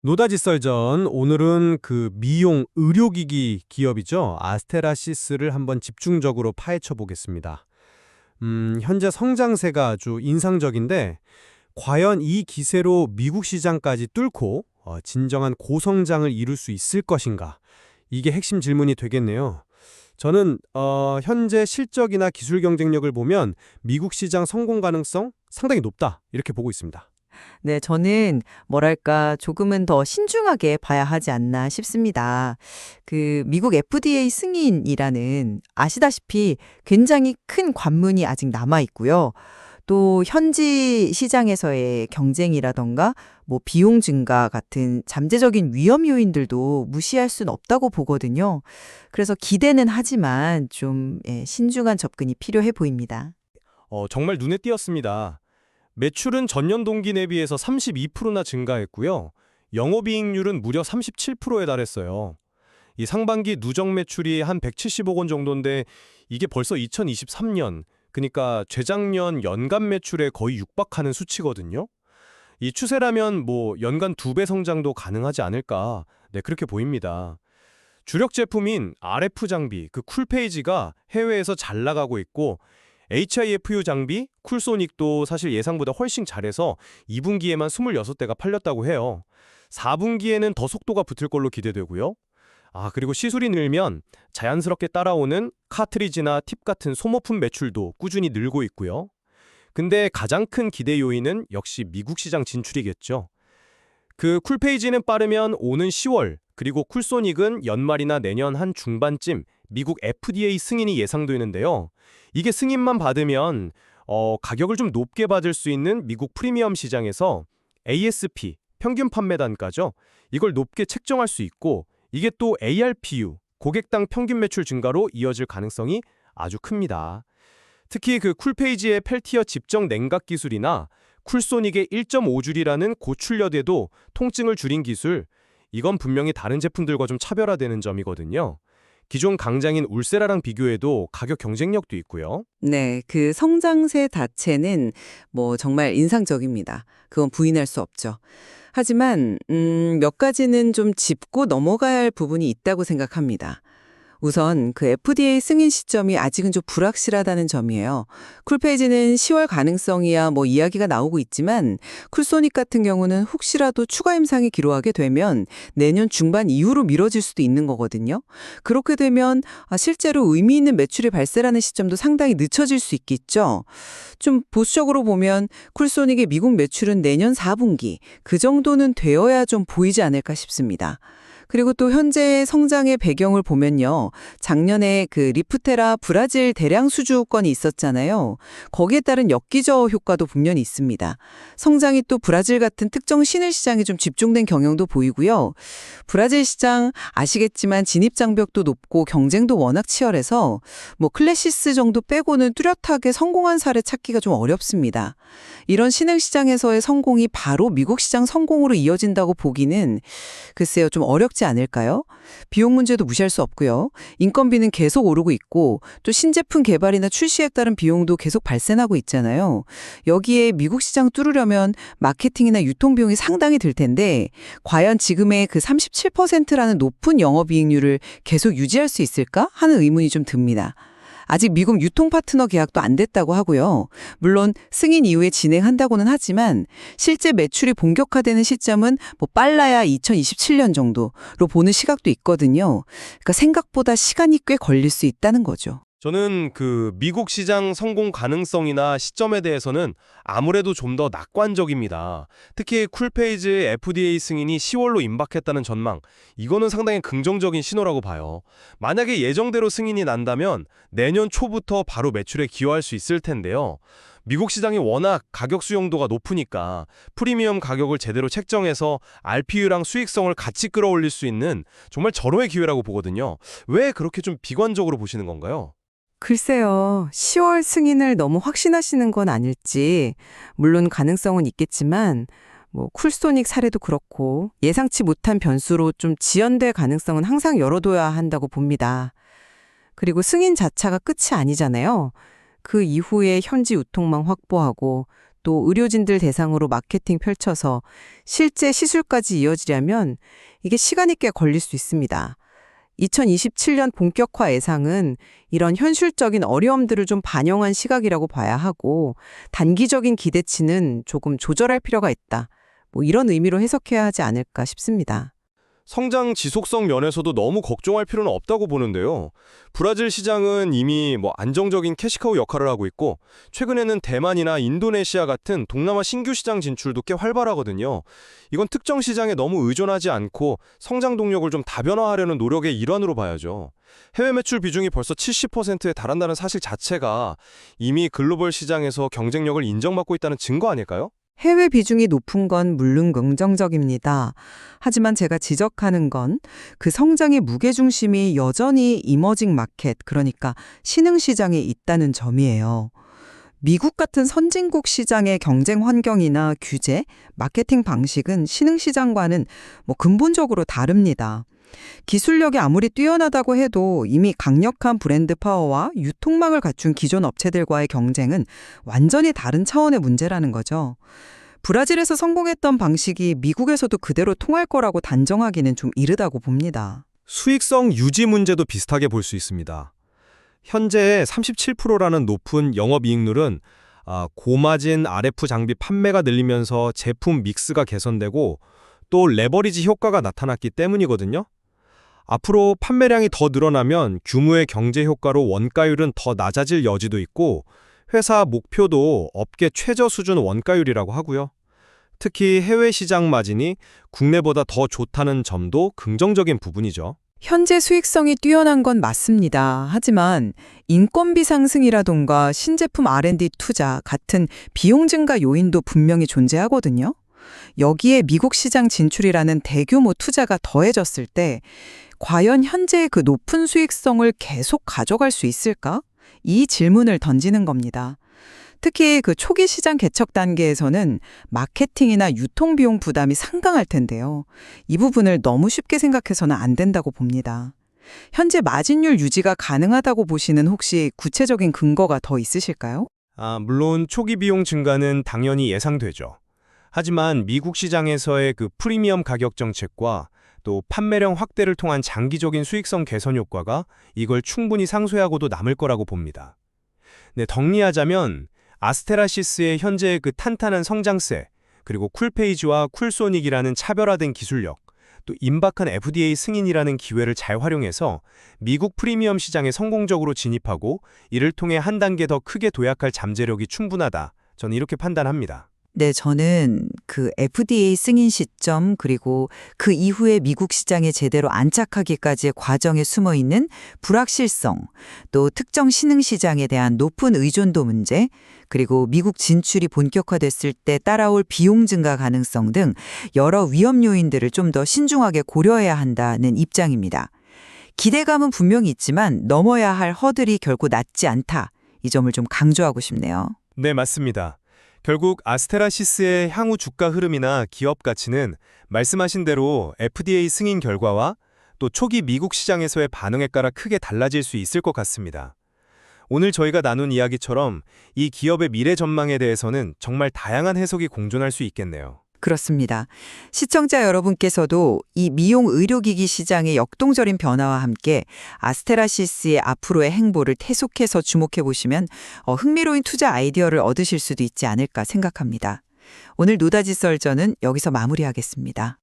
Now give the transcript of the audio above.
노다지 썰전 오늘은 그 미용 의료기기 기업이죠. 아스테라시스를 한번 집중적으로 파헤쳐 보겠습니다. 현재 성장세가 아주 인상적인데 과연 이 기세로 미국 시장까지 뚫고 진정한 고성장을 이룰 수 있을 것인가? 이게 핵심 질문이 되겠네요. 저는 현재 실적이나 기술 경쟁력을 보면 미국 시장 성공 가능성 상당히 높다 이렇게 보고 있습니다. 네, 저는 뭐랄까 조금은 더 신중하게 봐야 하지 않나 싶습니다. 그 미국 FDA 승인이라는 아시다시피 굉장히 큰 관문이 아직 남아 있고요. 또 현지 시장에서의 경쟁이라던가 뭐 비용 증가 같은 잠재적인 위험 요인들도 무시할 수는 없다고 보거든요. 그래서 기대는 하지만 좀 신중한 접근이 필요해 보입니다. 정말 눈에 띄었습니다. 매출은 전년 동기 대비해서 32%나 증가했고요. 영업이익률은 무려 37%에 달했어요. 이 상반기 누적 매출이 한 170억 원 정도인데 이게 벌써 2023년, 그러니까 재작년 연간 매출에 거의 육박하는 수치거든요. 이 추세라면 뭐 연간 2배 성장도 가능하지 않을까, 네, 그렇게 보입니다. 주력 제품인 RF 장비, 그 쿨페이지가 해외에서 잘 나가고 있고 HIFU 장비, 쿨소닉도 사실 예상보다 훨씬 잘해서 2분기에만 26대가 팔렸다고 해요. 4분기에는 더 속도가 붙을 걸로 기대되고요. 그리고 시술이 늘면 자연스럽게 따라오는 카트리지나 팁 같은 소모품 매출도 꾸준히 늘고 있고요. 근데 가장 큰 기대 요인은 역시 미국 시장 진출이겠죠. 그 쿨페이지는 빠르면 오는 10월, 그리고 쿨소닉은 연말이나 내년 한 중반쯤 미국 FDA 승인이 예상되는데요. 이게 승인만 받으면 가격을 좀 높게 받을 수 있는 미국 프리미엄 시장에서 ASP, 평균 판매 단가죠. 이걸 높게 책정할 수 있고 이게 또 ARPU, 고객당 평균 매출 증가로 이어질 가능성이 아주 큽니다. 특히 그 쿨페이지의 펠티어 집정 냉각 기술이나 쿨소닉의 1.5줄이라는 고출력에도 통증을 줄인 기술, 이건 분명히 다른 제품들과 좀 차별화되는 점이거든요. 기존 강장인 울세라랑 비교해도 가격 경쟁력도 있고요. 네, 그 성장세 자체는 뭐 정말 인상적입니다. 그건 부인할 수 없죠. 하지만 몇 가지는 좀 짚고 넘어가야 할 부분이 있다고 생각합니다. 우선 그 FDA 승인 시점이 아직은 좀 불확실하다는 점이에요. 쿨페이지는 10월 가능성이야 뭐 이야기가 나오고 있지만 쿨소닉 같은 경우는 혹시라도 추가 임상이 기록하게 되면 내년 중반 이후로 미뤄질 수도 있는 거거든요. 그렇게 되면 실제로 의미 있는 매출이 발생하는 시점도 상당히 늦춰질 수 있겠죠. 좀 보수적으로 보면 쿨소닉의 미국 매출은 내년 4분기 그 정도는 되어야 좀 보이지 않을까 싶습니다. 그리고 또 현재 성장의 배경을 보면요. 작년에 그 리프테라 브라질 대량 수주권이 있었잖아요. 거기에 따른 엽기저 효과도 분명히 있습니다. 성장이 또 브라질 같은 특정 신흥 시장에 좀 집중된 경향도 보이고요. 브라질 시장 아시겠지만 진입 장벽도 높고 경쟁도 워낙 치열해서 뭐 클래시스 정도 빼고는 뚜렷하게 성공한 사례 찾기가 좀 어렵습니다. 이런 신흥 시장에서의 성공이 바로 미국 시장 성공으로 이어진다고 보기는 글쎄요, 좀 어렵지 않을까요? 비용 문제도 무시할 수 없고요. 인건비는 계속 오르고 있고 또 신제품 개발이나 출시에 따른 비용도 계속 발생하고 있잖아요. 여기에 미국 시장 뚫으려면 마케팅이나 유통 비용이 상당히 들 텐데 과연 지금의 그 37%라는 높은 영업이익률을 계속 유지할 수 있을까 하는 의문이 좀 듭니다. 아직 미국 유통 파트너 계약도 안 됐다고 하고요. 물론 승인 이후에 진행한다고는 하지만 실제 매출이 본격화되는 시점은 뭐 빨라야 2027년 정도로 보는 시각도 있거든요. 그러니까 생각보다 시간이 꽤 걸릴 수 있다는 거죠. 저는 그 미국 시장 성공 가능성이나 시점에 대해서는 아무래도 좀 더 낙관적입니다. 특히 쿨페이지의 FDA 승인이 10월로 임박했다는 전망, 이거는 상당히 긍정적인 신호라고 봐요. 만약에 예정대로 승인이 난다면 내년 초부터 바로 매출에 기여할 수 있을 텐데요. 미국 시장이 워낙 가격 수용도가 높으니까 프리미엄 가격을 제대로 책정해서 RPU랑 수익성을 같이 끌어올릴 수 있는 정말 절호의 기회라고 보거든요. 왜 그렇게 좀 비관적으로 보시는 건가요? 글쎄요, 10월 승인을 너무 확신하시는 건 아닐지, 물론 가능성은 있겠지만, 뭐, 쿨소닉 사례도 그렇고, 예상치 못한 변수로 좀 지연될 가능성은 항상 열어둬야 한다고 봅니다. 그리고 승인 자체가 끝이 아니잖아요. 그 이후에 현지 유통망 확보하고, 또 의료진들 대상으로 마케팅 펼쳐서 실제 시술까지 이어지려면 이게 시간이 꽤 걸릴 수 있습니다. 2027년 본격화 예상은 이런 현실적인 어려움들을 좀 반영한 시각이라고 봐야 하고 단기적인 기대치는 조금 조절할 필요가 있다. 뭐 이런 의미로 해석해야 하지 않을까 싶습니다. 성장 지속성 면에서도 너무 걱정할 필요는 없다고 보는데요. 브라질 시장은 이미 안정적인 캐시카우 역할을 하고 있고 최근에는 대만이나 인도네시아 같은 동남아 신규 시장 진출도 꽤 활발하거든요. 이건 특정 시장에 너무 의존하지 않고 성장 동력을 좀 다변화하려는 노력의 일환으로 봐야죠. 해외 매출 비중이 벌써 70%에 달한다는 사실 자체가 이미 글로벌 시장에서 경쟁력을 인정받고 있다는 증거 아닐까요? 해외 비중이 높은 건 물론 긍정적입니다. 하지만 제가 지적하는 건 그 성장의 무게중심이 여전히 이머징 마켓, 그러니까 신흥시장에 있다는 점이에요. 미국 같은 선진국 시장의 경쟁 환경이나 규제, 마케팅 방식은 신흥시장과는 근본적으로 다릅니다. 기술력이 아무리 뛰어나다고 해도 이미 강력한 브랜드 파워와 유통망을 갖춘 기존 업체들과의 경쟁은 완전히 다른 차원의 문제라는 거죠. 브라질에서 성공했던 방식이 미국에서도 그대로 통할 거라고 단정하기는 좀 이르다고 봅니다. 수익성 유지 문제도 비슷하게 볼 수 있습니다. 현재 37%라는 높은 영업이익률은 고마진 RF 장비 판매가 늘리면서 제품 믹스가 개선되고 또 레버리지 효과가 나타났기 때문이거든요. 앞으로 판매량이 더 늘어나면 규모의 경제 효과로 원가율은 더 낮아질 여지도 있고 회사 목표도 업계 최저 수준 원가율이라고 하고요. 특히 해외 시장 마진이 국내보다 더 좋다는 점도 긍정적인 부분이죠. 현재 수익성이 뛰어난 건 맞습니다. 하지만 인건비 상승이라던가 신제품 R&D 투자 같은 비용 증가 요인도 분명히 존재하거든요. 여기에 미국 시장 진출이라는 대규모 투자가 더해졌을 때 과연 현재의 그 높은 수익성을 계속 가져갈 수 있을까? 이 질문을 던지는 겁니다. 특히 그 초기 시장 개척 단계에서는 마케팅이나 유통비용 부담이 상당할 텐데요. 이 부분을 너무 쉽게 생각해서는 안 된다고 봅니다. 현재 마진율 유지가 가능하다고 보시는 혹시 구체적인 근거가 더 있으실까요? 물론 초기 비용 증가는 당연히 예상되죠. 하지만 미국 시장에서의 그 프리미엄 가격 정책과 또 판매량 확대를 통한 장기적인 수익성 개선 효과가 이걸 충분히 상쇄하고도 남을 거라고 봅니다. 네, 정리하자면 아스테라시스의 현재의 그 탄탄한 성장세, 그리고 쿨페이지와 쿨소닉이라는 차별화된 기술력, 또 임박한 FDA 승인이라는 기회를 잘 활용해서 미국 프리미엄 시장에 성공적으로 진입하고 이를 통해 한 단계 더 크게 도약할 잠재력이 충분하다. 저는 이렇게 판단합니다. 네, 저는 그 FDA 승인 시점 그리고 그 이후에 미국 시장에 제대로 안착하기까지의 과정에 숨어 있는 불확실성, 또 특정 신흥 시장에 대한 높은 의존도 문제, 그리고 미국 진출이 본격화됐을 때 따라올 비용 증가 가능성 등 여러 위험 요인들을 좀 더 신중하게 고려해야 한다는 입장입니다. 기대감은 분명히 있지만 넘어야 할 허들이 결코 낮지 않다. 이 점을 좀 강조하고 싶네요. 네, 맞습니다. 결국 아스테라시스의 향후 주가 흐름이나 기업 가치는 말씀하신 대로 FDA 승인 결과와 또 초기 미국 시장에서의 반응에 따라 크게 달라질 수 있을 것 같습니다. 오늘 저희가 나눈 이야기처럼 이 기업의 미래 전망에 대해서는 정말 다양한 해석이 공존할 수 있겠네요. 그렇습니다. 시청자 여러분께서도 이 미용 의료기기 시장의 역동적인 변화와 함께 아스테라시스의 앞으로의 행보를 계속해서 주목해 보시면 흥미로운 투자 아이디어를 얻으실 수도 있지 않을까 생각합니다. 오늘 노다지 썰전은 여기서 마무리하겠습니다.